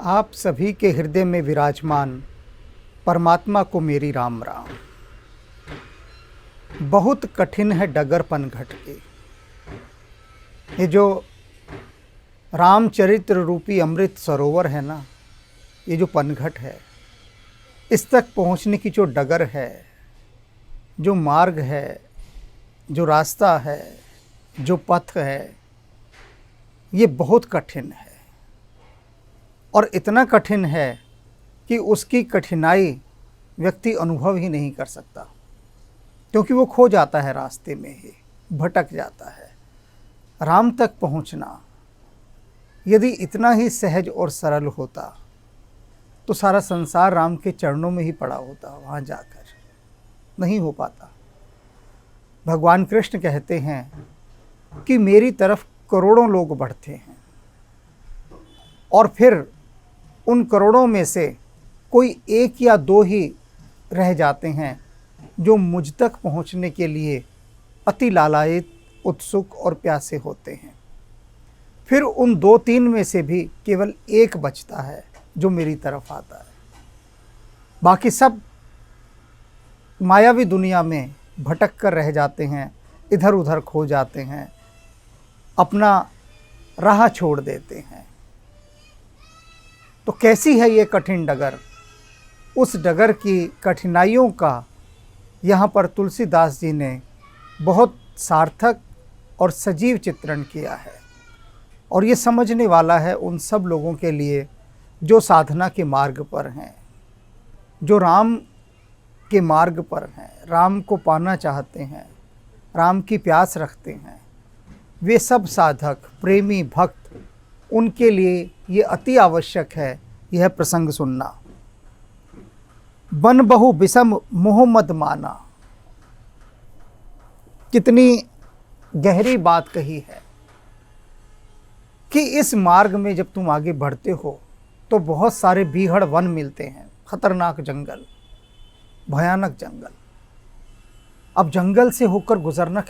आप सभी के हृदय में विराजमान परमात्मा को मेरी राम राम। बहुत कठिन है डगर पनघट की। ये जो रामचरित्र रूपी अमृत सरोवर है ना, ये जो पनघट है, इस तक पहुंचने की जो डगर है, जो मार्ग है, जो रास्ता है, जो पथ है, ये बहुत कठिन है। और इतना कठिन है कि उसकी कठिनाई व्यक्ति अनुभव ही नहीं कर सकता, क्योंकि वो खो जाता है, रास्ते में ही भटक जाता है। राम तक पहुंचना यदि इतना ही सहज और सरल होता तो सारा संसार राम के चरणों में ही पड़ा होता। वहाँ जाकर नहीं हो पाता। भगवान कृष्ण कहते हैं कि मेरी तरफ करोड़ों लोग बढ़ते हैं और फिर उन करोड़ों में से कोई एक या दो ही रह जाते हैं जो मुझ तक पहुंचने के लिए अति लालायित, उत्सुक और प्यासे होते हैं। फिर उन दो तीन में से भी केवल एक बचता है जो मेरी तरफ आता है। बाकी सब मायावी दुनिया में भटक कर रह जाते हैं, इधर उधर खो जाते हैं, अपना राह छोड़ देते हैं। तो कैसी है ये कठिन डगर? उस डगर की कठिनाइयों का यहाँ पर तुलसीदास जी ने बहुत सार्थक और सजीव चित्रण किया है। और ये समझने वाला है उन सब लोगों के लिए जो साधना के मार्ग पर हैं, जो राम के मार्ग पर हैं, राम को पाना चाहते हैं, राम की प्यास रखते हैं। वे सब साधक, प्रेमी, भक्त, उनके लिए ये अति आवश्यक है यह प्रसंग सुनना। बन बहु विषम मोह मद माना। कितनी गहरी बात कही है कि इस मार्ग में जब तुम आगे बढ़ते हो तो बहुत सारे बीहड़ वन मिलते हैं, खतरनाक जंगल, भयानक जंगल। अब जंगल से होकर गुजरना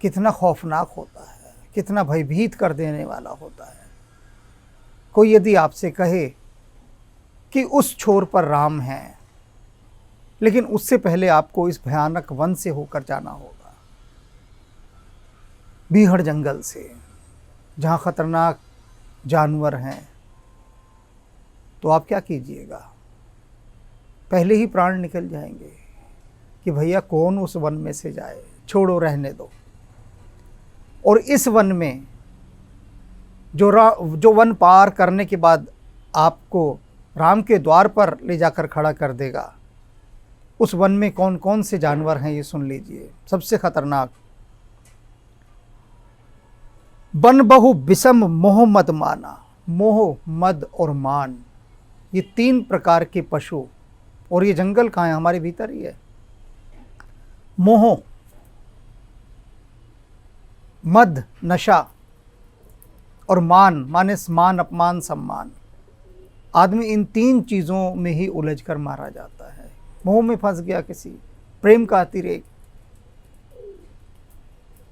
कितना खौफनाक होता है, कितना भयभीत कर देने वाला होता है। कोई यदि आपसे कहे कि उस छोर पर राम है, लेकिन उससे पहले आपको इस भयानक वन से होकर जाना होगा, बीहड़ जंगल से, जहाँ खतरनाक जानवर हैं, तो आप क्या कीजिएगा? पहले ही प्राण निकल जाएंगे कि भैया कौन उस वन में से जाए, छोड़ो, रहने दो। और इस वन में जो वन पार करने के बाद आपको राम के द्वार पर ले जाकर खड़ा कर देगा, उस वन में कौन कौन से जानवर हैं ये सुन लीजिए। सबसे खतरनाक, बन बहु विषम मोह मद माना। मोह, मद और मान, ये तीन प्रकार के पशु। और ये जंगल कहाँ है? हमारे भीतर ही है। मोह, मद, नशा, और मान, माने मान, अपमान, सम्मान। आदमी इन तीन चीज़ों में ही उलझ कर मारा जाता है। मोह में फंस गया, किसी प्रेम का अतिरेक,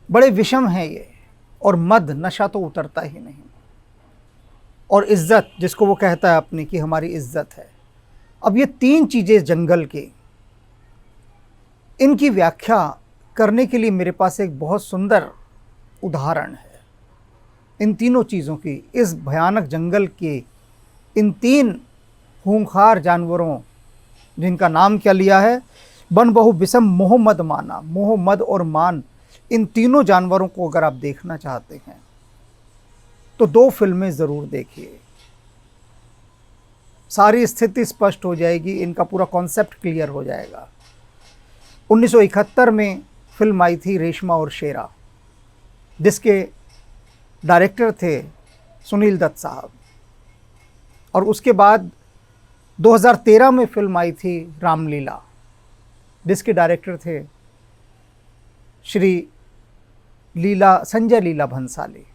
बड़े विषम है ये। और मद, नशा तो उतरता ही नहीं। और इज्जत, जिसको वो कहता है अपनी कि हमारी इज्जत है। अब ये तीन चीज़ें जंगल की, इनकी व्याख्या करने के लिए मेरे पास एक बहुत सुंदर उदाहरण है। इन तीनों चीज़ों की, इस भयानक जंगल के इन तीन खूंखार जानवरों, जिनका नाम क्या लिया है? बन बहु विषम मोह मद माना। मोह, मद और मान, इन तीनों जानवरों को अगर आप देखना चाहते हैं तो दो फिल्में ज़रूर देखिए। सारी स्थिति स्पष्ट हो जाएगी, इनका पूरा कॉन्सेप्ट क्लियर हो जाएगा। 1971 में फिल्म आई थी रेशमा और शेरा, जिसके डायरेक्टर थे सुनील दत्त साहब। और उसके बाद 2013 में फिल्म आई थी रामलीला, जिसके डायरेक्टर थे श्री संजय लीला भंसाली।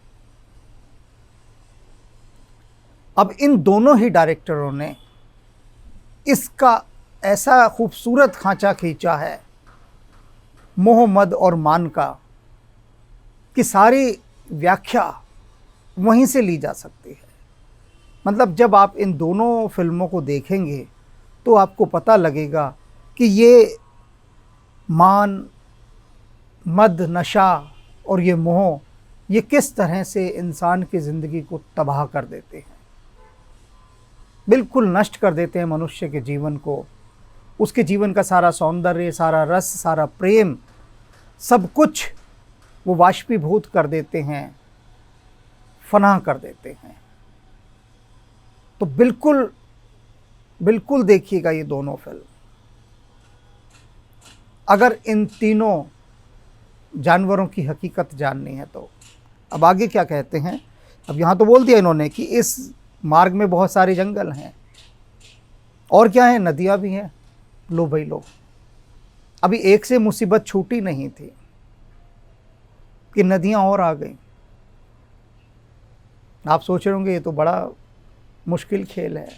अब इन दोनों ही डायरेक्टरों ने इसका ऐसा खूबसूरत खांचा खींचा है मोह, मद और मान का, कि सारी व्याख्या वहीं से ली जा सकती है। मतलब जब आप इन दोनों फिल्मों को देखेंगे तो आपको पता लगेगा कि ये मान, मद, नशा और ये मोह, ये किस तरह से इंसान की ज़िंदगी को तबाह कर देते हैं, बिल्कुल नष्ट कर देते हैं मनुष्य के जीवन को। उसके जीवन का सारा सौंदर्य, सारा रस, सारा प्रेम, सब कुछ वो वाष्पीभूत कर देते हैं, फना कर देते हैं। तो बिल्कुल बिल्कुल देखिएगा ये दोनों फिल्म। अगर इन तीनों जानवरों की हकीकत जाननी है तो अब आगे क्या कहते हैं। अब यहाँ तो बोल दिया इन्होंने कि इस मार्ग में बहुत सारे जंगल हैं, और क्या है, नदियाँ भी हैं। लो भाई लो, अभी एक से मुसीबत छूटी नहीं थी कि नदियाँ और आ गई। आप सोच रहे होंगे ये तो बड़ा मुश्किल खेल है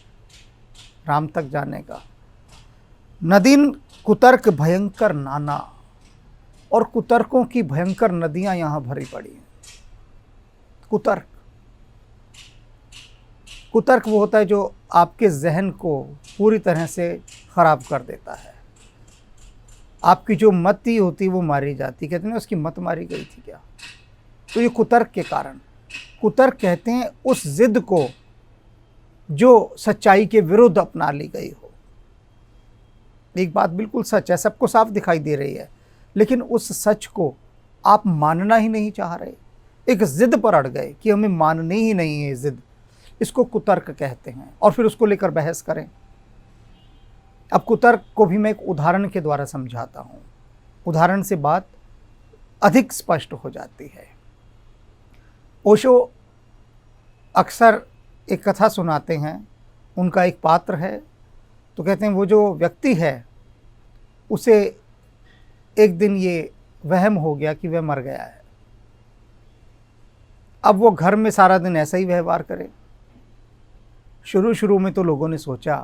राम तक जाने का। नदीन कुतर्क भयंकर नाना, और कुतर्कों की भयंकर नदियां यहाँ भरी पड़ी हैं। कुतर्क, कुतर्क वो होता है जो आपके जहन को पूरी तरह से ख़राब कर देता है। आपकी जो मति होती वो मारी जाती, कहते हैं उसकी मत मारी गई थी क्या। तो ये कुतर्क के कारण, कुतर्क कहते हैं उस जिद को जो सच्चाई के विरुद्ध अपना ली गई हो। एक बात बिल्कुल सच है, सबको साफ दिखाई दे रही है, लेकिन उस सच को आप मानना ही नहीं चाह रहे, एक जिद पर अड़ गए कि हमें माननी ही नहीं है जिद। इसको कुतर्क कहते हैं, और फिर उसको लेकर बहस करें। अब कुतर्क को भी मैं एक उदाहरण के द्वारा समझाता हूँ, उदाहरण से बात अधिक स्पष्ट हो जाती है। ओशो अक्सर एक कथा सुनाते हैं, उनका एक पात्र है, तो कहते हैं वो जो व्यक्ति है उसे एक दिन ये वहम हो गया कि वह मर गया है। अब वो घर में सारा दिन ऐसा ही व्यवहार करे। शुरू शुरू में तो लोगों ने सोचा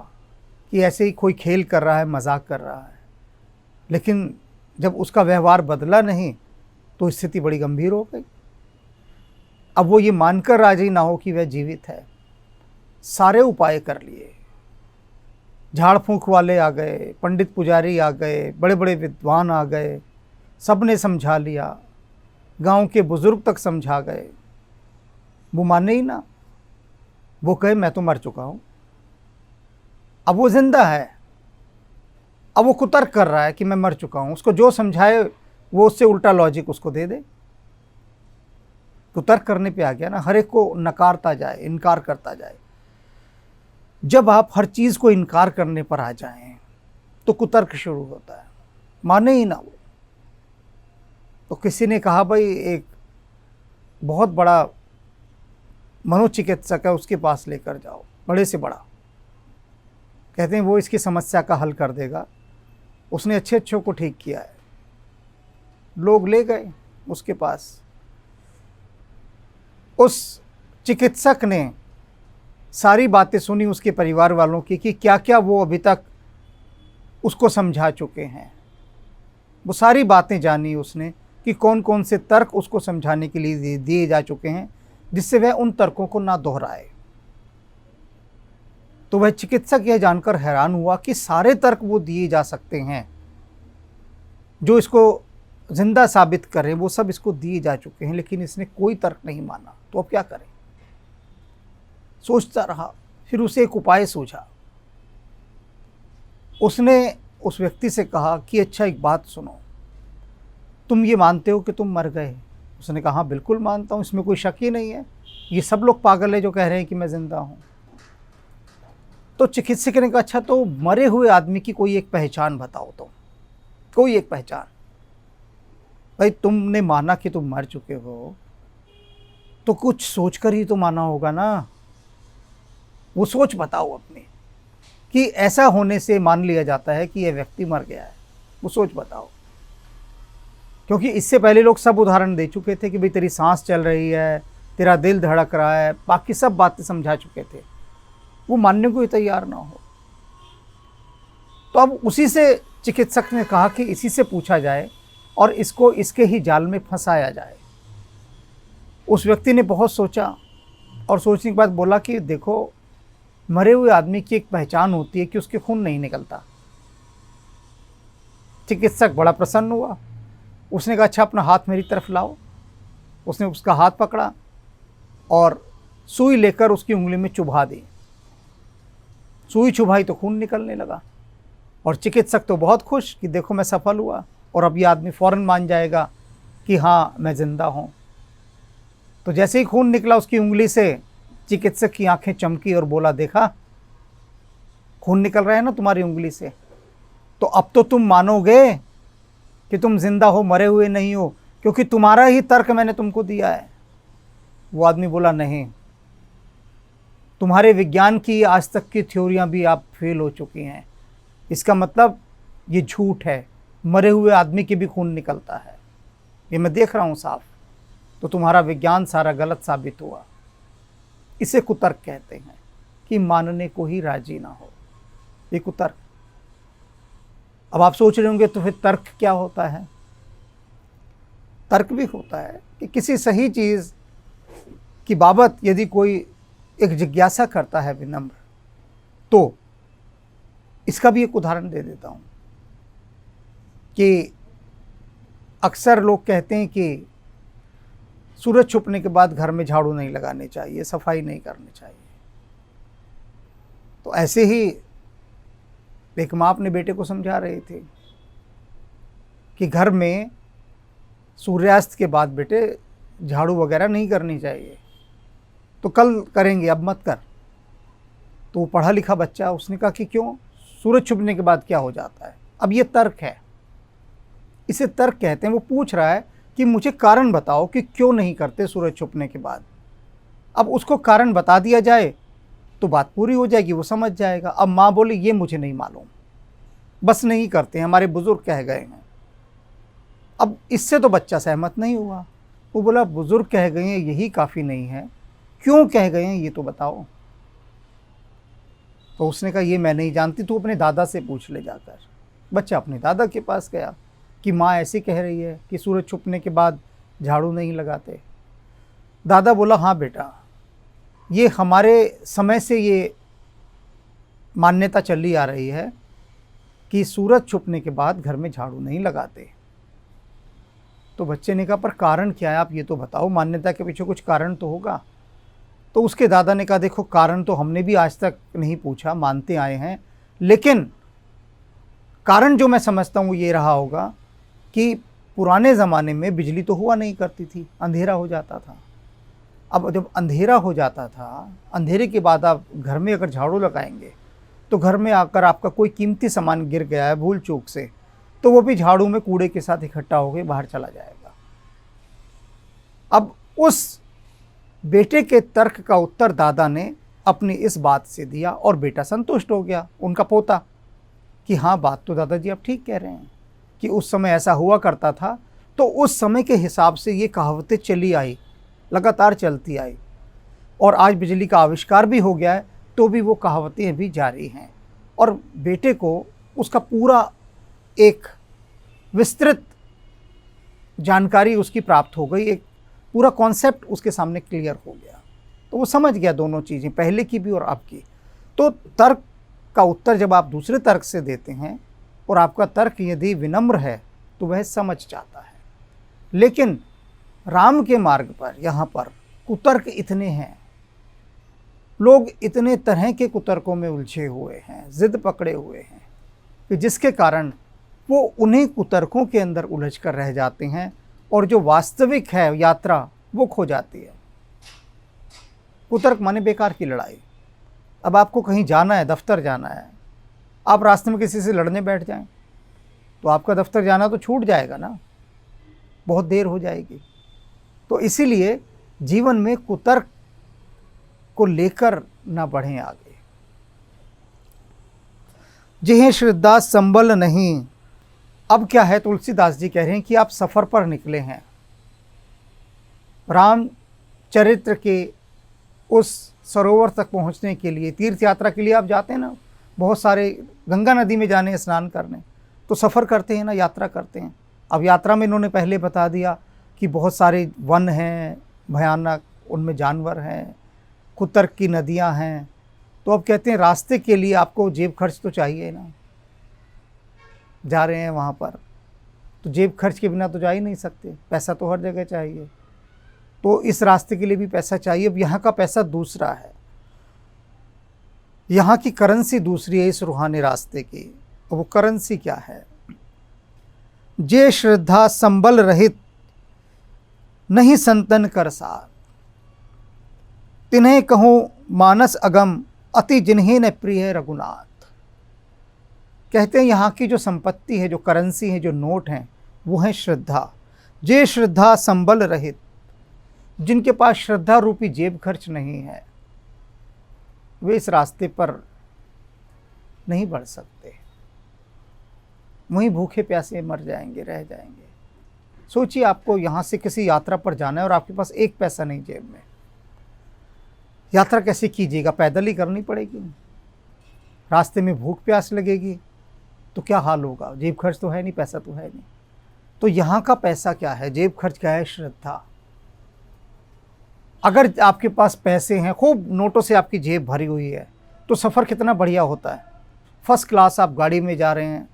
कि ऐसे ही कोई खेल कर रहा है, मजाक कर रहा है, लेकिन जब उसका व्यवहार बदला नहीं तो स्थिति बड़ी गंभीर हो गई। अब वो ये मानकर राजी ना हो कि वह जीवित है। सारे उपाय कर लिए, झाड़ फूंक वाले आ गए, पंडित पुजारी आ गए, बड़े बड़े विद्वान आ गए, सब ने समझा लिया, गांव के बुजुर्ग तक समझा गए, वो माने ही ना। वो कहे मैं तो मर चुका हूं। अब वो जिंदा है, अब वो कुतर्क कर रहा है कि मैं मर चुका हूं। उसको जो समझाए वो उससे उल्टा लॉजिक उसको दे दे। कुतर्क करने पे आ गया ना, हर एक को नकारता जाए, इनकार करता जाए। जब आप हर चीज़ को इनकार करने पर आ जाएं तो कुतर्क शुरू होता है, माने ही ना वो। तो किसी ने कहा भाई एक बहुत बड़ा मनोचिकित्सक है, उसके पास लेकर जाओ, बड़े से बड़ा, कहते हैं वो इसकी समस्या का हल कर देगा। उसने अच्छे अच्छों को ठीक किया है। लोग ले गए उसके पास। उस चिकित्सक ने सारी बातें सुनी उसके परिवार वालों की कि क्या क्या वो अभी तक उसको समझा चुके हैं। वो सारी बातें जानी उसने कि कौन कौन से तर्क उसको समझाने के लिए दिए जा चुके हैं, जिससे वह उन तर्कों को ना दोहराए। तो वह चिकित्सक यह जानकर हैरान हुआ कि सारे तर्क वो दिए जा सकते हैं जो इसको जिंदा साबित करें, वो सब इसको दिए जा चुके हैं, लेकिन इसने कोई तर्क नहीं माना। तो अब क्या करें। सोचता रहा, फिर उसे एक उपाय सूझा। उसने उस व्यक्ति से कहा कि अच्छा एक बात सुनो, तुम ये मानते हो कि तुम मर गए। उसने कहा हाँ बिल्कुल मानता हूँ, इसमें कोई शक ही नहीं है, ये सब लोग पागल है जो कह रहे हैं कि मैं जिंदा हूँ। तो चिकित्सक ने कहा अच्छा तो मरे हुए आदमी की कोई एक पहचान बताओ, तो कोई एक पहचान। भाई तुमने माना कि तुम मर चुके हो तो कुछ सोचकर ही तो माना होगा ना। वो सोच बताओ अपनी कि ऐसा होने से मान लिया जाता है कि यह व्यक्ति मर गया है। वो सोच बताओ, क्योंकि इससे पहले लोग सब उदाहरण दे चुके थे कि भाई तेरी सांस चल रही है, तेरा दिल धड़क रहा है, बाकी सब बातें समझा चुके थे। वो मानने को ही तैयार ना हो। तो अब उसी से चिकित्सक ने कहा कि इसी से पूछा जाए और इसको इसके ही जाल में फंसाया जाए। उस व्यक्ति ने बहुत सोचा और सोचने के बाद बोला कि देखो मरे हुए आदमी की एक पहचान होती है कि उसके खून नहीं निकलता। चिकित्सक बड़ा प्रसन्न हुआ, उसने कहा अच्छा अपना हाथ मेरी तरफ लाओ। उसने उसका हाथ पकड़ा और सुई लेकर उसकी उंगली में चुभा दी। सुई चुभाई तो खून निकलने लगा और चिकित्सक तो बहुत खुश कि देखो मैं सफल हुआ और अब ये आदमी फ़ौरन मान जाएगा कि हाँ मैं ज़िंदा हूँ। तो जैसे ही खून निकला उसकी उंगली से, चिकित्सक की आंखें चमकी और बोला देखा खून निकल रहा है ना तुम्हारी उंगली से, तो अब तो तुम मानोगे कि तुम जिंदा हो, मरे हुए नहीं हो, क्योंकि तुम्हारा ही तर्क मैंने तुमको दिया है। वो आदमी बोला नहीं, तुम्हारे विज्ञान की आज तक की थ्योरियां भी आप फेल हो चुकी हैं, इसका मतलब ये झूठ है, मरे हुए आदमी के भी खून निकलता है, ये मैं देख रहा हूं साफ। तो तुम्हारा विज्ञान सारा गलत साबित हुआ। इसे कुतर्क कहते हैं कि मानने को ही राजी ना हो, ये कुतर्क। अब आप सोच रहे होंगे तो फिर तर्क क्या होता है? तर्क भी होता है कि किसी सही चीज़ की बाबत यदि कोई एक जिज्ञासा करता है विनम्र, तो इसका भी एक उदाहरण दे देता हूँ कि अक्सर लोग कहते हैं कि सूरज छुपने के बाद घर में झाड़ू नहीं लगाने चाहिए, सफाई नहीं करनी चाहिए। तो ऐसे ही एक माँ अपने बेटे को समझा रही थी कि घर में सूर्यास्त के बाद बेटे झाड़ू वगैरह नहीं करनी चाहिए, तो कल करेंगे अब मत कर। तो वो पढ़ा लिखा बच्चा, उसने कहा कि क्यों, सूरज छुपने के बाद क्या हो जाता है? अब ये तर्क है, इसे तर्क कहते हैं। वो पूछ रहा है कि मुझे कारण बताओ कि क्यों नहीं करते सूरज छुपने के बाद। अब उसको कारण बता दिया जाए तो बात पूरी हो जाएगी, वो समझ जाएगा। अब माँ बोली ये मुझे नहीं मालूम, बस नहीं करते, हमारे बुजुर्ग कह गए हैं। अब इससे तो बच्चा सहमत नहीं हुआ। वो बोला बुजुर्ग कह गए हैं यही काफ़ी नहीं है, क्यों कह गए हैं ये तो बताओ। तो उसने कहा ये मैं नहीं जानती, तू अपने दादा से पूछ ले जाकर। बच्चा अपने दादा के पास गया कि माँ ऐसी कह रही है कि सूरज छुपने के बाद झाड़ू नहीं लगाते। दादा बोला हाँ बेटा, ये हमारे समय से ये मान्यता चली आ रही है कि सूरज छुपने के बाद घर में झाड़ू नहीं लगाते। तो बच्चे ने कहा पर कारण क्या है, आप ये तो बताओ, मान्यता के पीछे कुछ कारण तो होगा। तो उसके दादा ने कहा देखो कारण तो हमने भी आज तक नहीं पूछा, मानते आए हैं, लेकिन कारण जो मैं समझता हूँ ये रहा होगा कि पुराने ज़माने में बिजली तो हुआ नहीं करती थी, अंधेरा हो जाता था। अब जब अंधेरा हो जाता था, अंधेरे के बाद आप घर में अगर झाड़ू लगाएंगे तो घर में आकर आपका कोई कीमती सामान गिर गया है भूल चूक से, तो वो भी झाड़ू में कूड़े के साथ इकट्ठा होकर बाहर चला जाएगा। अब उस बेटे के तर्क का उत्तर दादा ने अपनी इस बात से दिया और बेटा संतुष्ट हो गया, उनका पोता, कि हाँ बात तो दादाजी आप ठीक कह रहे हैं कि उस समय ऐसा हुआ करता था। तो उस समय के हिसाब से ये कहावतें चली आई, लगातार चलती आई, और आज बिजली का आविष्कार भी हो गया है तो भी वो कहावतें भी जारी हैं। और बेटे को उसका पूरा एक विस्तृत जानकारी उसकी प्राप्त हो गई, एक पूरा कॉन्सेप्ट उसके सामने क्लियर हो गया। तो वो समझ गया दोनों चीज़ें, पहले की भी और अब की। तो तर्क का उत्तर जब आप दूसरे तर्क से देते हैं और आपका तर्क यदि विनम्र है तो वह समझ जाता है। लेकिन राम के मार्ग पर यहाँ पर कुतर्क इतने हैं, लोग इतने तरह के कुतर्कों में उलझे हुए हैं, जिद पकड़े हुए हैं, कि जिसके कारण वो उन्हीं कुतर्कों के अंदर उलझ कर रह जाते हैं और जो वास्तविक है यात्रा वो खो जाती है। कुतर्क माने बेकार की लड़ाई। अब आपको कहीं जाना है, दफ्तर जाना है, आप रास्ते में किसी से लड़ने बैठ जाएं तो आपका दफ्तर जाना तो छूट जाएगा ना, बहुत देर हो जाएगी। तो इसीलिए जीवन में कुतर्क को लेकर ना बढ़ें आगे। जिन्हें श्रद्धा संबल नहीं। अब क्या है, तुलसीदास जी कह रहे हैं कि आप सफ़र पर निकले हैं, राम चरित्र के उस सरोवर तक पहुंचने के लिए, तीर्थ यात्रा के लिए आप जाते हैं ना, बहुत सारे गंगा नदी में जाने स्नान करने, तो सफ़र करते हैं ना, यात्रा करते हैं। अब यात्रा में इन्होंने पहले बता दिया कि बहुत सारे वन हैं भयानक, उनमें जानवर हैं, कुतर्क की नदियां हैं, तो अब कहते हैं रास्ते के लिए आपको जेब खर्च तो चाहिए ना, जा रहे हैं वहाँ पर तो जेब खर्च के बिना तो जा ही नहीं सकते, पैसा तो हर जगह चाहिए। तो इस रास्ते के लिए भी पैसा चाहिए। अब यहाँ का पैसा दूसरा है, यहाँ की करेंसी दूसरी है इस रूहानी रास्ते की। वो करेंसी क्या है? जे श्रद्धा संबल रहित नहीं संतन कर साथ, तिन्हें कहूँ मानस अगम अति जिन्हें न प्रिय रघुनाथ। कहते हैं यहाँ की जो संपत्ति है, जो करेंसी है, जो नोट हैं, वो है श्रद्धा। जे श्रद्धा संबल रहित, जिनके पास श्रद्धा रूपी जेब खर्च नहीं है, वे इस रास्ते पर नहीं बढ़ सकते, वहीं भूखे प्यासे मर जाएंगे, रह जाएंगे। सोचिए आपको यहाँ से किसी यात्रा पर जाना है और आपके पास एक पैसा नहीं जेब में, यात्रा कैसे कीजिएगा? पैदल ही करनी पड़ेगी। रास्ते में भूख प्यास लगेगी तो क्या हाल होगा? जेब खर्च तो है नहीं, पैसा तो है नहीं। तो यहाँ का पैसा क्या है? जेब खर्च क्या है? श्रद्धा। अगर आपके पास पैसे हैं, खूब नोटों से आपकी जेब भरी हुई है, तो सफ़र कितना बढ़िया होता है। फर्स्ट क्लास आप गाड़ी में जा रहे हैं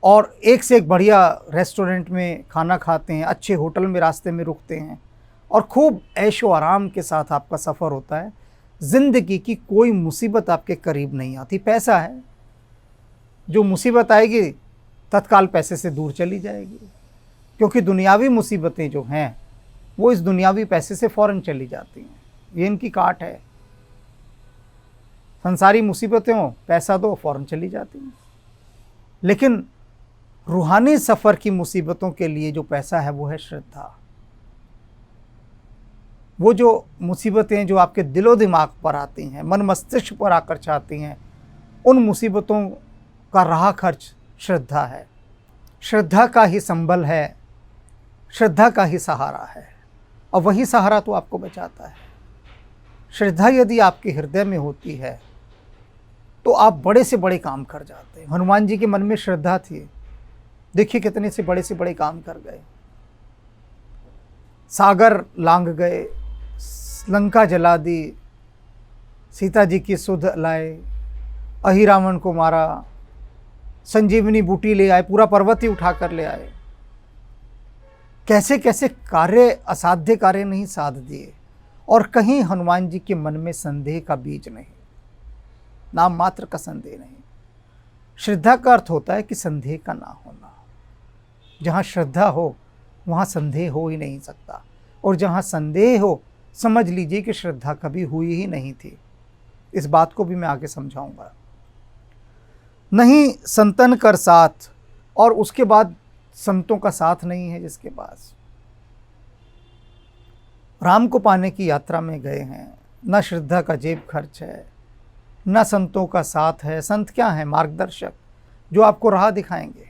और एक से एक बढ़िया रेस्टोरेंट में खाना खाते हैं, अच्छे होटल में रास्ते में रुकते हैं और खूब ऐशो आराम के साथ आपका सफ़र होता है। ज़िंदगी की कोई मुसीबत आपके करीब नहीं आती। पैसा है, जो मुसीबत आएगी तत्काल पैसे से दूर चली जाएगी, क्योंकि दुनियावी मुसीबतें जो हैं वो इस दुनियावी पैसे से फ़ौरन चली जाती हैं। ये इनकी काट है। संसारी मुसीबतें हो, पैसा दो, फ़ौरन चली जाती हैं। लेकिन रूहानी सफ़र की मुसीबतों के लिए जो पैसा है वो है श्रद्धा। वो जो मुसीबतें जो आपके दिलो दिमाग पर आती हैं, मन मस्तिष्क पर आकर छाती हैं, उन मुसीबतों का राह खर्च श्रद्धा है। श्रद्धा का ही संबल है, श्रद्धा का ही सहारा है, और वही सहारा तो आपको बचाता है। श्रद्धा यदि आपके हृदय में होती है तो आप बड़े से बड़े काम कर जाते हैं। हनुमान जी के मन में श्रद्धा थी, देखिए कितने से बड़े काम कर गए। सागर लांघ गए, लंका जला दी, सीता जी की सुध लाए, अहिरावण को मारा, संजीवनी बूटी ले आए, पूरा पर्वत ही उठा कर ले आए। कैसे कैसे कार्य, असाध्य कार्य नहीं साध दिए, और कहीं हनुमान जी के मन में संदेह का बीज नहीं, नाम मात्र का संदेह नहीं। श्रद्धा का अर्थ होता है कि संदेह का ना होना। जहाँ श्रद्धा हो वहाँ संदेह हो ही नहीं सकता, और जहाँ संदेह हो समझ लीजिए कि श्रद्धा कभी हुई ही नहीं थी। इस बात को भी मैं आगे समझाऊंगा। नहीं संतन कर साथ, और उसके बाद संतों का साथ नहीं है जिसके पास। राम को पाने की यात्रा में गए हैं, न श्रद्धा का जेब खर्च है, न संतों का साथ है। संत क्या है? मार्गदर्शक, जो आपको राह दिखाएंगे।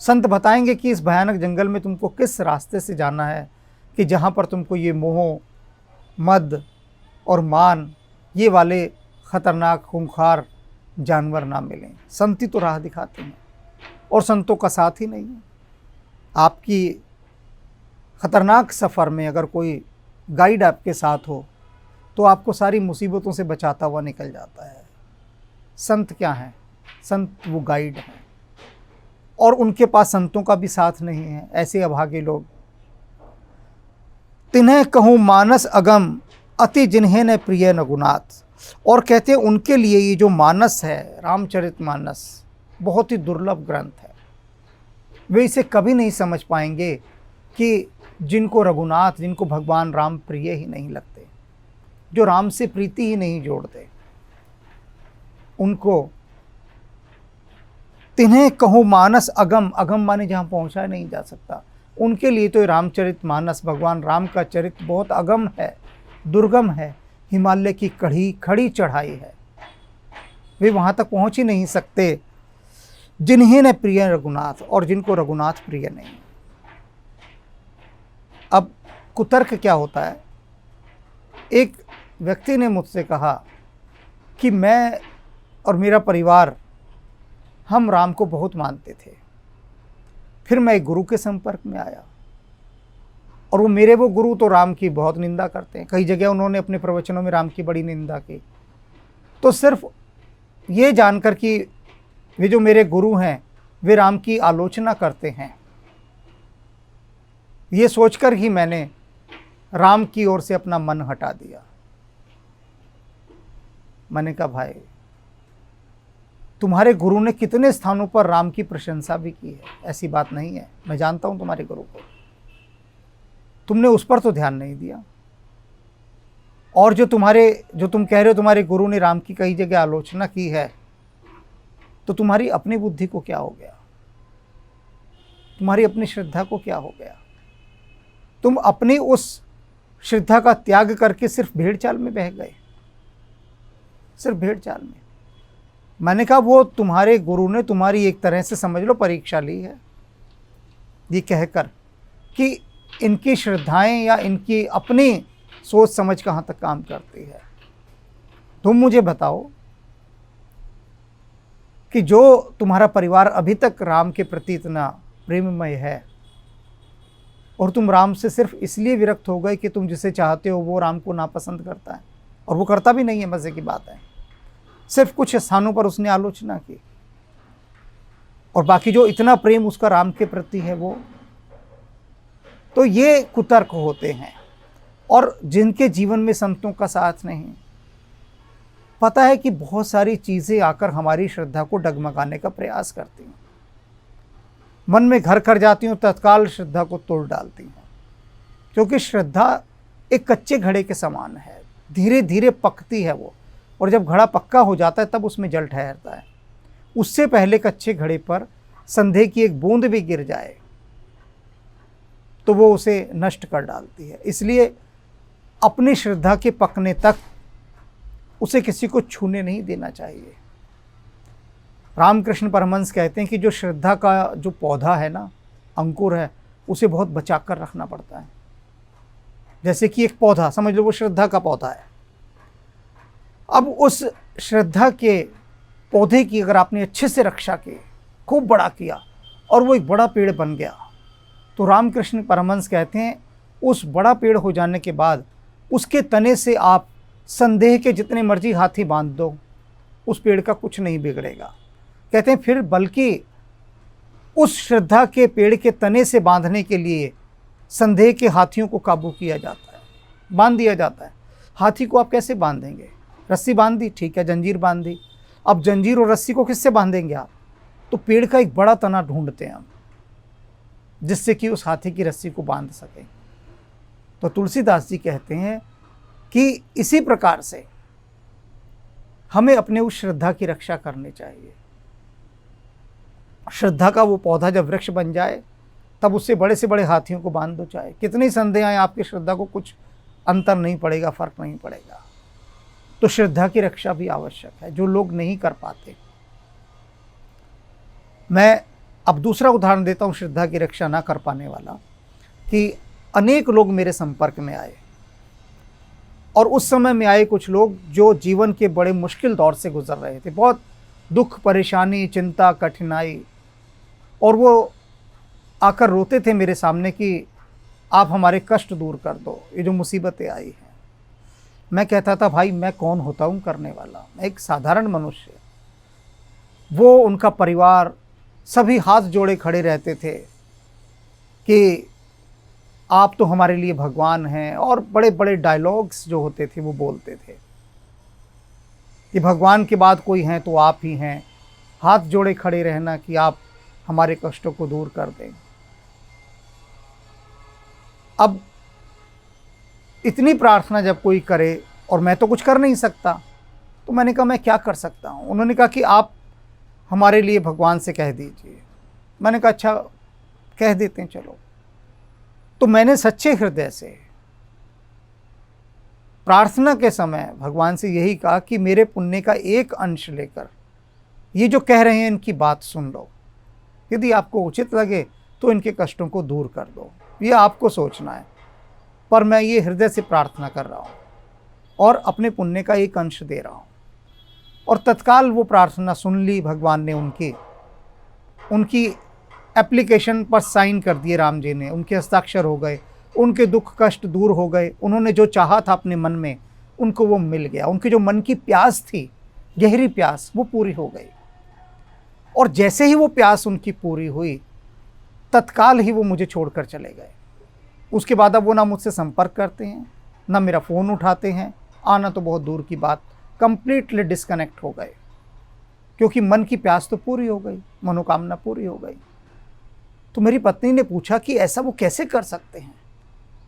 संत बताएंगे कि इस भयानक जंगल में तुमको किस रास्ते से जाना है, कि जहाँ पर तुमको ये मोह, मद और मान, ये वाले खतरनाक खूंखार जानवर ना मिलें। संत ही तो राह दिखाते हैं, और संतों का साथ ही नहीं है। आपकी खतरनाक सफ़र में अगर कोई गाइड आपके साथ हो तो आपको सारी मुसीबतों से बचाता हुआ निकल जाता है। संत क्या हैं? संत वो गाइड हैं, और उनके पास संतों का भी साथ नहीं है। ऐसे अभागे लोग। तिन्हें कहूँ मानस अगम अति जिन्हें न प्रिय रघुनाथ। और कहते हैं उनके लिए ये जो मानस है, रामचरितमानस, बहुत ही दुर्लभ ग्रंथ है। वे इसे कभी नहीं समझ पाएंगे कि जिनको रघुनाथ, जिनको भगवान राम प्रिय ही नहीं लगते, जो राम से प्रीति ही नहीं जोड़ते, उनको तिन्हें कहूँ मानस अगम, अगम माने जहाँ पहुँचा नहीं जा सकता, उनके लिए तो रामचरितमानस, भगवान राम का चरित्र बहुत अगम है, दुर्गम है, हिमालय की खड़ी चढ़ाई है। वे वहाँ तक पहुँच ही नहीं सकते जिन्हें न प्रिय रघुनाथ, और जिनको रघुनाथ प्रिय नहीं। अब कुतर्क क्या होता है? एक व्यक्ति ने मुझसे कहा कि मैं और मेरा परिवार, हम राम को बहुत मानते थे। फिर मैं एक गुरु के संपर्क में आया, और वो गुरु तो राम की बहुत निंदा करते हैं। कई जगह उन्होंने अपने प्रवचनों में राम की बड़ी निंदा की। तो सिर्फ ये जानकर कि वे जो मेरे गुरु हैं वे राम की आलोचना करते हैं, ये सोचकर ही मैंने राम की ओर से अपना मन हटा दिया। मैंने कहा भाई, तुम्हारे गुरु ने कितने स्थानों पर राम की प्रशंसा भी की है, ऐसी बात नहीं है, मैं जानता हूं तुम्हारे गुरु को, तुमने उस पर तो ध्यान नहीं दिया। और जो तुम कह रहे हो तुम्हारे गुरु ने राम की कई जगह आलोचना की है, तो तुम्हारी अपनी बुद्धि को क्या हो गया, तुम्हारी अपनी श्रद्धा को क्या हो गया? तुम अपनी उस श्रद्धा का त्याग करके सिर्फ भेड़ चाल में बह गए, सिर्फ भेड़ चाल में। मैंने कहा वो तुम्हारे गुरु ने तुम्हारी एक तरह से समझ लो परीक्षा ली है, ये कहकर कि इनकी श्रद्धाएं या इनकी अपनी सोच समझ कहाँ तक काम करती है। तुम मुझे बताओ कि जो तुम्हारा परिवार अभी तक राम के प्रति इतना प्रेममय है और तुम राम से सिर्फ इसलिए विरक्त हो गए कि तुम जिसे चाहते हो वो राम को नापसंद करता है, और वो करता भी नहीं है, मज़े की बात है। सिर्फ कुछ स्थानों पर उसने आलोचना की, और बाकी जो इतना प्रेम उसका राम के प्रति है वो, तो ये कुतर्क होते हैं। और जिनके जीवन में संतों का साथ नहीं, पता है कि बहुत सारी चीज़ें आकर हमारी श्रद्धा को डगमगाने का प्रयास करती हैं, मन में घर कर जाती हूँ, तत्काल श्रद्धा को तोड़ डालती हैं। क्योंकि श्रद्धा एक कच्चे घड़े के समान है, धीरे धीरे पकती है वो, और जब घड़ा पक्का हो जाता है तब उसमें जल ठहरता है। उससे पहले कच्चे घड़े पर संदेह की एक बूंद भी गिर जाए तो वो उसे नष्ट कर डालती है। इसलिए अपनी श्रद्धा के पकने तक उसे किसी को छूने नहीं देना चाहिए। रामकृष्ण परमहंस कहते हैं कि जो श्रद्धा का जो पौधा है ना, अंकुर है, उसे बहुत बचा कर रखना पड़ता है। जैसे कि एक पौधा समझ लो, वो श्रद्धा का पौधा है। अब उस श्रद्धा के पौधे की अगर आपने अच्छे से रक्षा की, खूब बड़ा किया और वो एक बड़ा पेड़ बन गया, तो रामकृष्ण परमहंस कहते हैं उस बड़ा पेड़ हो जाने के बाद उसके तने से आप संदेह के जितने मर्जी हाथी बांध दो, उस पेड़ का कुछ नहीं बिगड़ेगा। कहते हैं फिर बल्कि उस श्रद्धा के पेड़ के तने से बांधने के लिए संदेह के हाथियों को काबू किया जाता है, बांध दिया जाता है। हाथी को आप कैसे बांधेंगे? रस्सी बांध दी, ठीक है, जंजीर बांध दी। अब जंजीर और रस्सी को किससे बांधेंगे आप? तो पेड़ का एक बड़ा तना ढूंढते हैं हम, जिससे कि उस हाथी की रस्सी को बांध सकें। तो तुलसीदास जी कहते हैं कि इसी प्रकार से हमें अपने उस श्रद्धा की रक्षा करनी चाहिए। श्रद्धा का वो पौधा जब वृक्ष बन जाए तब उससे बड़े से बड़े हाथियों को बांध दो, चाहे कितनी संदेह आए, आपकी श्रद्धा को कुछ अंतर नहीं पड़ेगा, फर्क नहीं पड़ेगा। तो श्रद्धा की रक्षा भी आवश्यक है, जो लोग नहीं कर पाते। मैं अब दूसरा उदाहरण देता हूँ श्रद्धा की रक्षा ना कर पाने वाला, कि अनेक लोग मेरे संपर्क में आए, और उस समय में आए कुछ लोग जो जीवन के बड़े मुश्किल दौर से गुजर रहे थे, बहुत दुख, परेशानी, चिंता, कठिनाई, और वो आकर रोते थे मेरे सामने कि आप हमारे कष्ट दूर कर दो, ये जो मुसीबतें आई हैं। मैं कहता था भाई मैं कौन होता हूँ करने वाला, मैं एक साधारण मनुष्य। वो, उनका परिवार, सभी हाथ जोड़े खड़े रहते थे कि आप तो हमारे लिए भगवान हैं, और बड़े बड़े डायलॉग्स जो होते थे वो बोलते थे कि भगवान के बाद कोई हैं तो आप ही हैं, हाथ जोड़े खड़े रहना कि आप हमारे कष्टों को दूर कर दें। अब इतनी प्रार्थना जब कोई करे और मैं तो कुछ कर नहीं सकता, तो मैंने कहा मैं क्या कर सकता हूँ? उन्होंने कहा कि आप हमारे लिए भगवान से कह दीजिए। मैंने कहा अच्छा कह देते हैं, चलो। तो मैंने सच्चे हृदय से प्रार्थना के समय भगवान से यही कहा कि मेरे पुण्य का एक अंश लेकर ये जो कह रहे हैं इनकी बात सुन लो, यदि आपको उचित लगे तो इनके कष्टों को दूर कर दो, ये आपको सोचना है। पर मैं ये हृदय से प्रार्थना कर रहा हूँ और अपने पुण्य का एक अंश दे रहा हूँ। और तत्काल वो प्रार्थना सुन ली भगवान ने, उनकी एप्लीकेशन पर साइन कर दिए राम जी ने, उनके हस्ताक्षर हो गए, उनके दुख कष्ट दूर हो गए, उन्होंने जो चाहा था अपने मन में उनको वो मिल गया, उनकी जो मन की प्यास थी, गहरी प्यास, वो पूरी हो गई। और जैसे ही वो प्यास उनकी पूरी हुई, तत्काल ही वो मुझे छोड़कर चले गए। उसके बाद अब वो ना मुझसे संपर्क करते हैं, ना मेरा फ़ोन उठाते हैं, आना तो बहुत दूर की बात, कंप्लीटली डिस्कनेक्ट हो गए, क्योंकि मन की प्यास तो पूरी हो गई, मनोकामना पूरी हो गई। तो मेरी पत्नी ने पूछा कि ऐसा वो कैसे कर सकते हैं?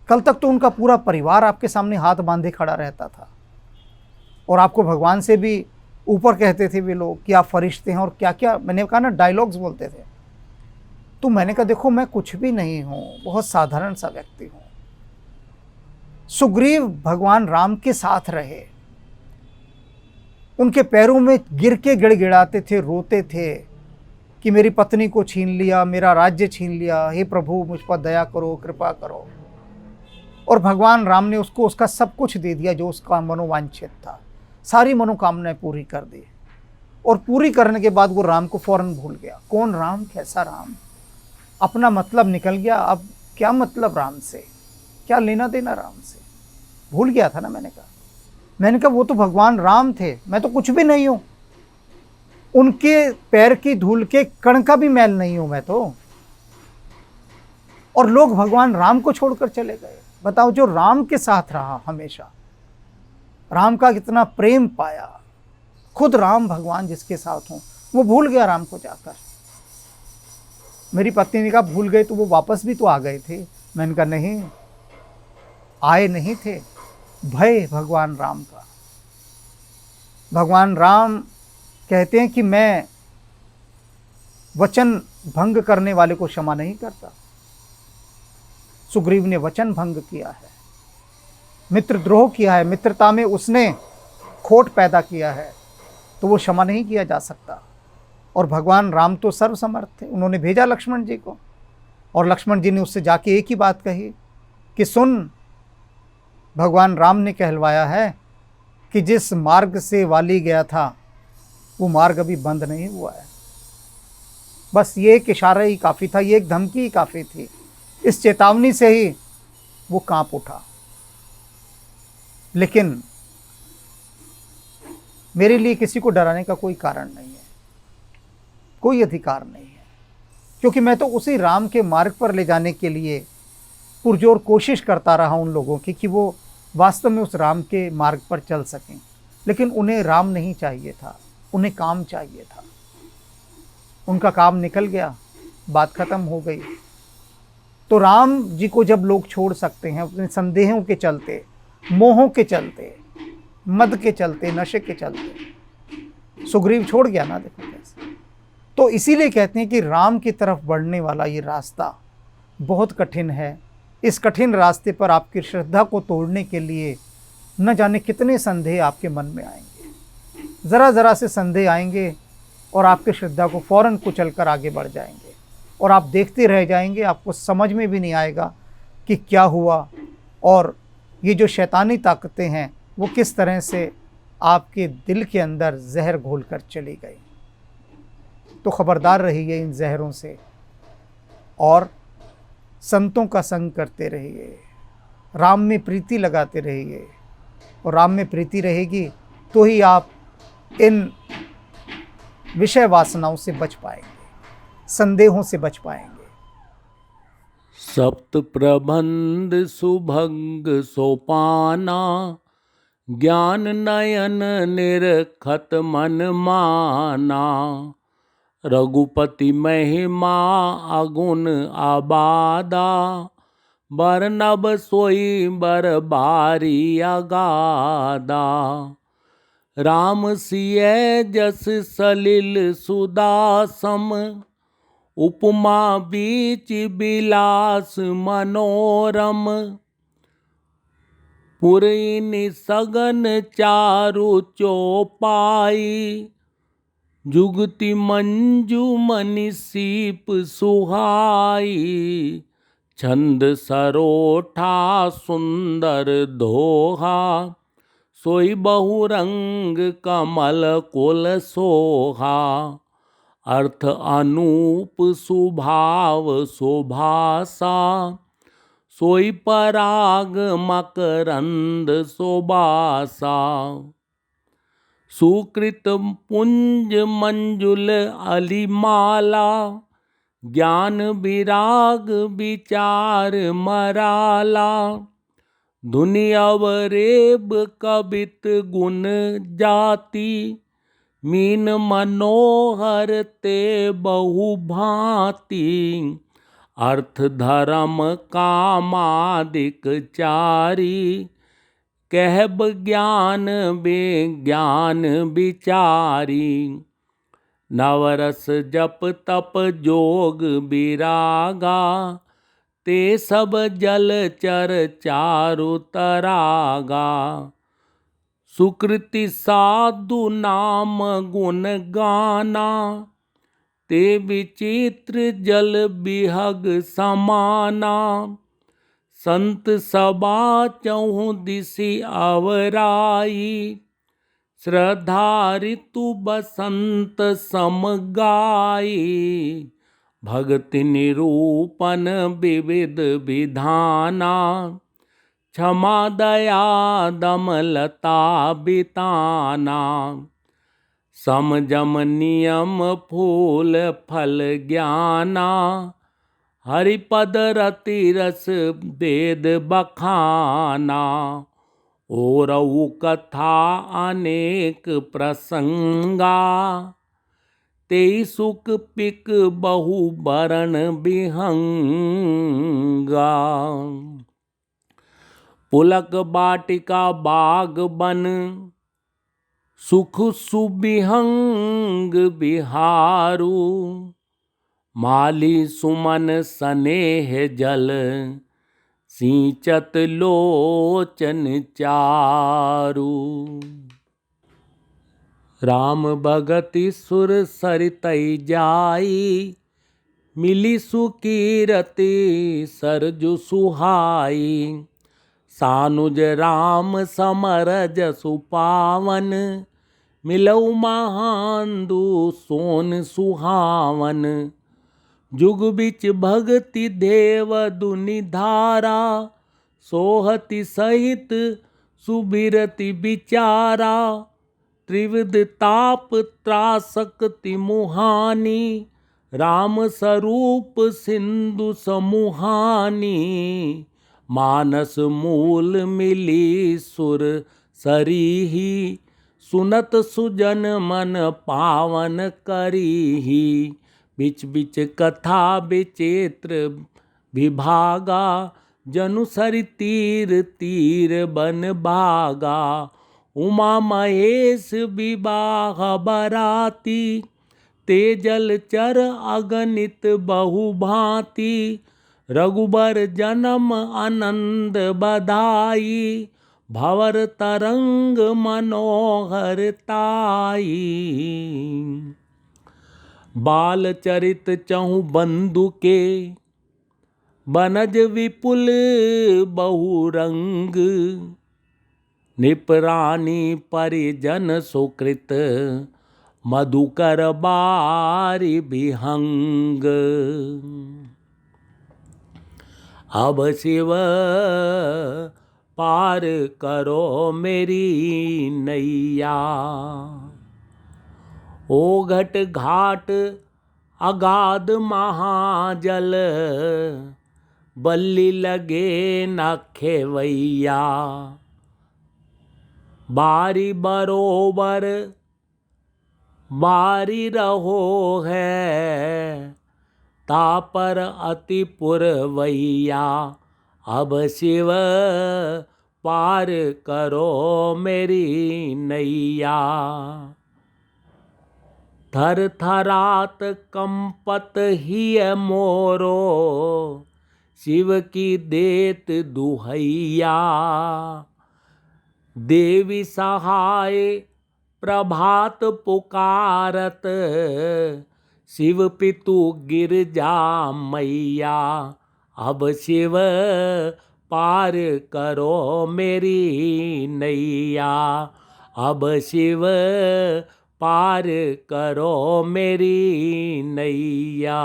कल तक तो उनका पूरा परिवार आपके सामने हाथ बांधे खड़ा रहता था, और आपको भगवान से भी ऊपर कहते थे वे लोग कि आप फरिश्ते हैं, और क्या क्या मैंने कहा ना, डायलॉग्स बोलते थे। तो मैंने कहा देखो, मैं कुछ भी नहीं हूँ, बहुत साधारण सा व्यक्ति हूँ। सुग्रीव भगवान राम के साथ रहे, उनके पैरों में गिर के गिड़गिड़ाते थे, रोते थे कि मेरी पत्नी को छीन लिया, मेरा राज्य छीन लिया, हे प्रभु मुझ पर दया करो, कृपा करो। और भगवान राम ने उसको उसका सब कुछ दे दिया जो उसका मनोवांछित था, सारी मनोकामनाएं पूरी कर दी। और पूरी करने के बाद वो राम को फौरन भूल गया। कौन राम, कैसा राम, अपना मतलब निकल गया। अब क्या मतलब राम से, क्या लेना देना राम से, भूल गया था ना। मैंने कहा वो तो भगवान राम थे, मैं तो कुछ भी नहीं हूं, उनके पैर की धूल के कण का भी मैल नहीं हूं मैं तो। और लोग भगवान राम को छोड़कर चले गए। बताओ, जो राम के साथ रहा हमेशा, राम का कितना प्रेम पाया, खुद राम भगवान जिसके साथ हों, वो भूल गया राम को जाकर। मेरी पत्नी ने कहा भूल गए तो वो वापस भी तो आ गए थे। मैंने कहा नहीं, आए नहीं थे, भय भगवान राम का। भगवान राम कहते हैं कि मैं वचन भंग करने वाले को क्षमा नहीं करता। सुग्रीव ने वचन भंग किया है, मित्रद्रोह किया है, मित्रता में उसने खोट पैदा किया है, तो वो क्षमा नहीं किया जा सकता। और भगवान राम तो सर्वसमर्थ थे, उन्होंने भेजा लक्ष्मण जी को, और लक्ष्मण जी ने उससे जाके एक ही बात कही कि सुन, भगवान राम ने कहलवाया है कि जिस मार्ग से वाली गया था वो मार्ग अभी बंद नहीं हुआ है। बस ये एक इशारा ही काफ़ी था, ये एक धमकी ही काफ़ी थी। इस चेतावनी से ही वो कांप उठा। लेकिन मेरे लिए किसी को डराने का कोई कारण नहीं है, कोई अधिकार नहीं है, क्योंकि मैं तो उसी राम के मार्ग पर ले जाने के लिए पुरजोर कोशिश करता रहा उन लोगों की कि वो वास्तव में उस राम के मार्ग पर चल सकें। लेकिन उन्हें राम नहीं चाहिए था, उन्हें काम चाहिए था। उनका काम निकल गया, बात खत्म हो गई। तो राम जी को जब लोग छोड़ सकते हैं अपने संदेहों के चलते, मोहों के चलते, मद के चलते, नशे के चलते, सुग्रीव छोड़ गया ना, देखो कैसे। तो इसीलिए कहते हैं कि राम की तरफ बढ़ने वाला ये रास्ता बहुत कठिन है। इस कठिन रास्ते पर आपकी श्रद्धा को तोड़ने के लिए न जाने कितने संदेह आपके मन में आएंगे। ज़रा ज़रा से संदेह आएंगे और आपकी श्रद्धा को फौरन कुचल कर आगे बढ़ जाएंगे, और आप देखते रह जाएंगे, आपको समझ में भी नहीं आएगा कि क्या हुआ, और ये जो शैतानी ताकतें हैं वो किस तरह से आपके दिल के अंदर जहर घोल कर चली गई। तो खबरदार रहिए इन जहरों से, और संतों का संग करते रहिए, राम में प्रीति लगाते रहिए। और राम में प्रीति रहेगी तो ही आप इन विषय वासनाओं से बच पाएंगे, संदेहों से बच पाएंगे। सप्त प्रबंध सुभंग सोपाना, ज्ञान नयन निरखत मन माना। रघुपति महिमा अगुण आबादा, बरनब सोई बर बारी अगादा। राम सिय जस सलिल सुदासम, उपमा बीच बिलास मनोरम। पुरैनि सगन चारु चौपाई, जुगति मंजू मनि सीप सुहाई। छंद सरोठा सुंदर दोहा, सोई बहुरंग कमल कुल सोहा। अर्थ अनूप सुभाव सुभासा, सोई पराग मकरंद सुबासा। सुकृत पुंज मंजुल अलिमाला, ज्ञान विराग विचार मराला। धुनि अवरेब कबित गुण जाति, मीन मनोहर ते बहु भांति। अर्थ धर्म कामादिक चारी, कहब ज्ञान विज्ञान विचारी। नवरस जप तप जोग विरागा, ते सब जल चर चारु तरागा। सुकृति साधु नाम गुण गाना, ते विचित्र जल बिहग समाना। संत सबा चहु दिसि अवराई, श्रद्धा ऋतु बसंत सम गाई। भक्ति निरूपण विविध विधाना, क्षमा दया दमलता बिताना। समजम नियम फूल फल ज्ञाना, हरिपद रति रस वेद बखाना। ओरऊ कथा अनेक प्रसंगा, तेई सुख पिक बहु बरण बिहंगा। पुलक बाटिका बाग बन, सुख सुबिहंग बिहारू। माली सुमन स्नेह जल, सिंचत लोचन चारू। राम भगति सुर सरितै जाई, मिली सुकीरति सरजु सुहाई। सानुज राम समर जसु पावन, मिलऊ महांदु सोन सुहावन। जुग बिच भगति देव दुनि धारा, सोहति सहित सुबिरति विचारा। त्रिविध ताप त्रासकति मुहानी, राम स्वरूप सिंधु समुहानी। मानस मूल मिली सुर सरीही, सुनत सुजन मन पावन करीही। बिच बिच कथा विचित्र विभागा, जनु सरि तीर तीर बन भागा। उमा महेश विवाह बराती, ते जल चर अगणित बहु भांति। रघुबर जन्म आनंद बधाई, भवर तरंग मनोहर ताई। बाल चरित चहु बंधु के, बनज विपुल बहुरंग। निपरानी परिजन सुकृत, मधुकर बारी बिहंग। अब शिव पार करो मेरी नैया। ओ घट घाट अगाध महाजल, बल्ली लगे न खेवैया। बारी बरोबर बारी रहो है, तापर अति पुरवैया। अब शिव पार करो मेरी नैया। थर थरात कंपत हिय मोरो, शिव की देत दुहैया। देवी सहाय प्रभात पुकारत, शिव पितु गिरजा मैया। अब शिव पार करो मेरी नैया। अब शिव पार करो मेरी नैया।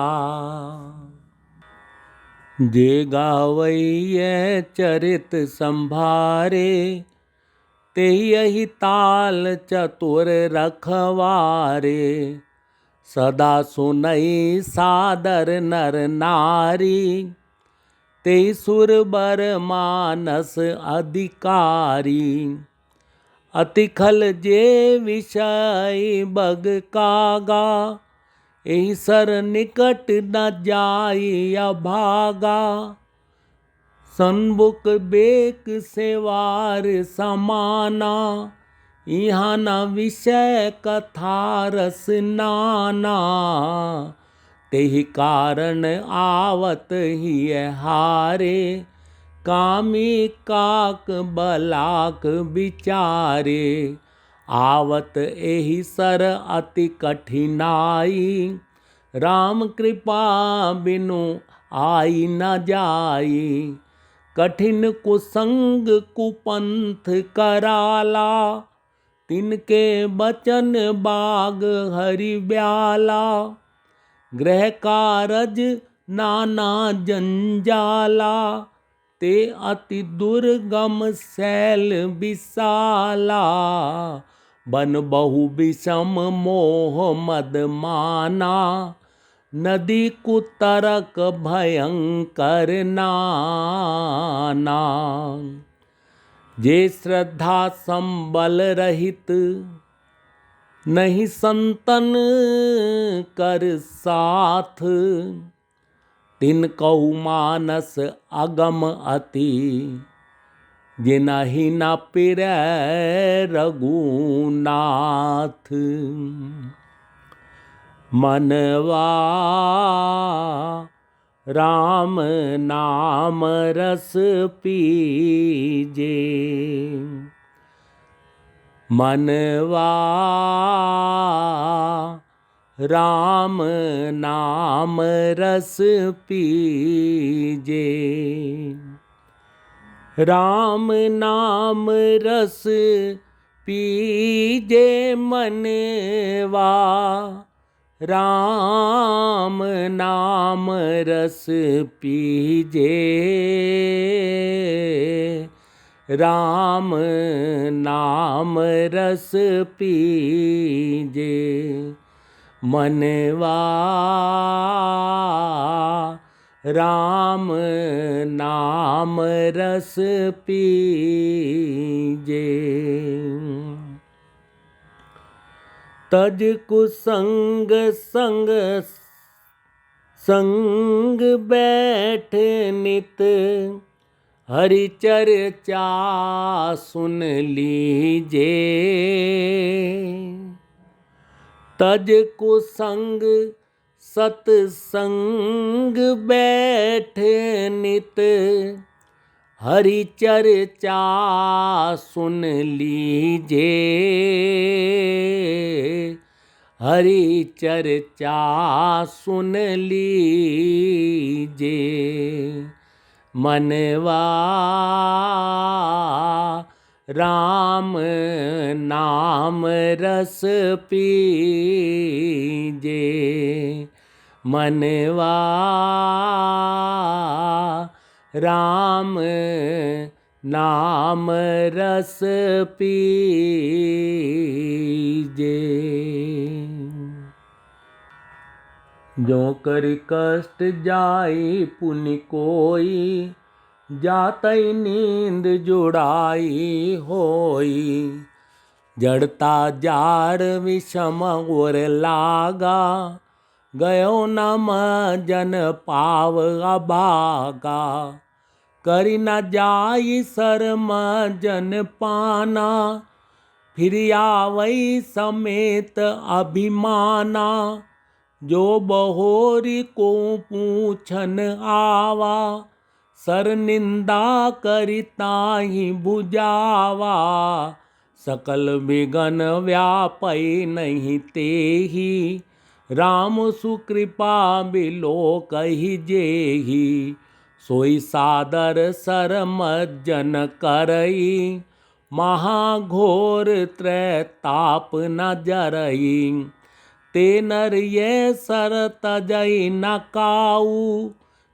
जे गावैये चरित संभारे, ते यही ताल चतुर रखवारे। सदा सुनई सादर नर नारी, ते सुर बर मानस अधिकारी। अति खल जे विषय बग कागा, एहि सर निकट न जाई अभागा। सन्मुख बेक सेवार समाना, यहाँ न विषय कथा रस नाना। तेहि कारण आवत ही हारे, कामी काक बलाक विचारे। आवत एहि सर अति कठिनाई, राम कृपा बिनु आई न जाई। कठिन कुसंग कुपंथ कराला, तिनके बचन बाग हरि ब्याला। गृह कारज नाना जंजाला, ते अति दुर्गम शैल विशाला। बन बहु विषम मोह मद माना, नदी कुतरक भयंकर नाना। जे श्रद्धा संबल रहित, नहीं संतन कर साथ। तिन कहु मानस अगम अति, जिनहि न पिरै रघुनाथ। मनवा राम नाम रस पीजे, मनवा राम नाम रस पीजे। राम नाम रस पीजे मनवा, राम नाम रस पीजे। राम नाम रस पीजे। मनवा राम नाम रस पीजे। तज कुसंग संग संग बैठ नित, हरि चर्चा सुन लीजे। तज कुसंग सतसंग बैठ नित, हरि चर्चा सुन लीजे। हरि चर्चा सुन लीजे। मनवा राम नाम रस पीजे। मनवा राम नाम रस पीजे। जो कर कष्ट जाई पुनि कोई, जातई नींद जुड़ाई होई। जड़ता जार विषम और लागा, गयो न जन पाव अभागा। करि न जाई शर्म जन पाना, फिर आवई समेत अभिमाना। जो बहोरी को पूछन आवा, सर निंदा करिता ही बुझावा। सकल विघन व्यापई नहीं तेहि, राम सुकृपा बिलो कही जेहि। सोई सादर सरमज्जन करई, महाघोर त्रैताप न जरई। ते नर ये सर तजई न काऊ,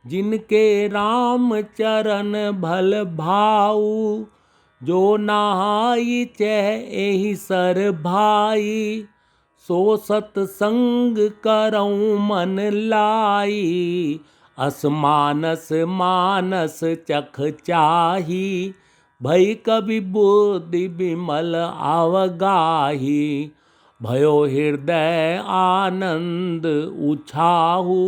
जिनके राम चरण भल भाऊ, जो नहाई चह एहि सर भाई, सो सतसंग करऊँ मन लाई, असमानस मानस चख चाही, भई कवि बुद्धि विमल अवगाही, भयो हृदय आनंद उछाहू,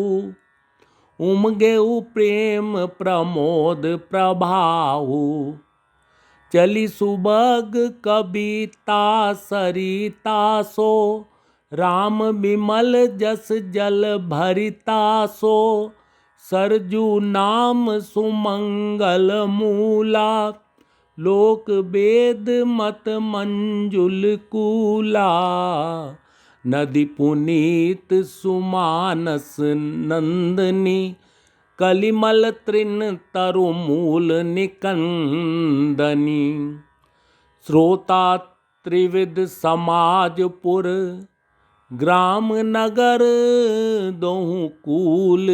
उमगेउ प्रेम प्रमोद प्रभाहु, चली सुबग कविता सरिता सो, राम विमल जस जल भरिता सो, सरजू नाम सुमंगल मूला, लोक वेद मत मंजुल कूला, नदी पुनीत सुमानस नंदनी, कलिमल तृण तरुमूल निकंदनी, श्रोता त्रिविध समाजपुर, ग्राम नगर दोहु कूल,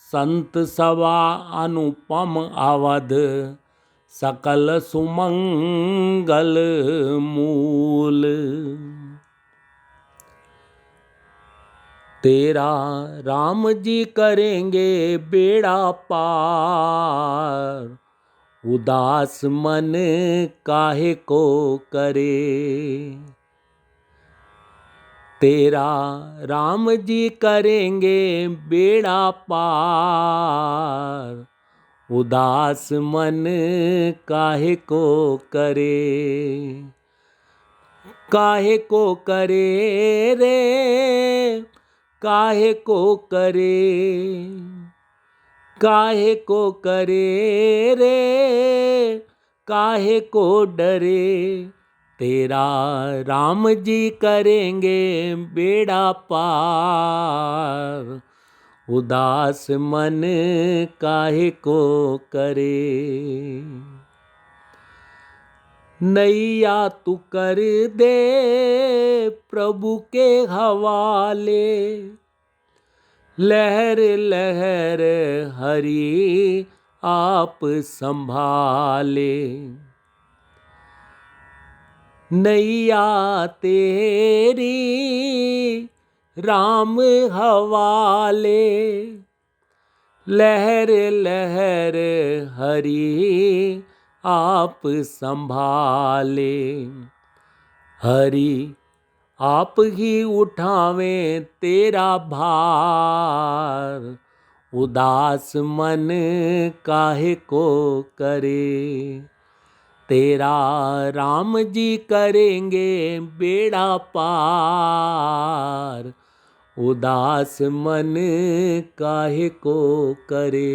संत सभा अनुपम अवध, सकल सुमंगल मूल। तेरा राम जी करेंगे बेड़ा पार, उदास मन काहे को करे। तेरा राम जी करेंगे बेड़ा पार, उदास मन काहे को करे। काहे को करे रे, काहे को करे, काहे को करे रे, काहे को डरे। तेरा राम जी करेंगे बेड़ा पार, उदास मन काहे को करे। नैया तू कर दे प्रभु के हवाले, लहर लहर हरि आप संभाले। नैया तेरी राम हवाले, लहर लहर हरि आप संभाले। हरि आप ही उठावें तेरा भार, उदास मन काहे को करे। तेरा राम जी करेंगे बेड़ा पार, उदास मन काहे को करे।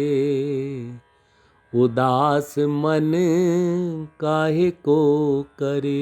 उदास मन काहे को करे।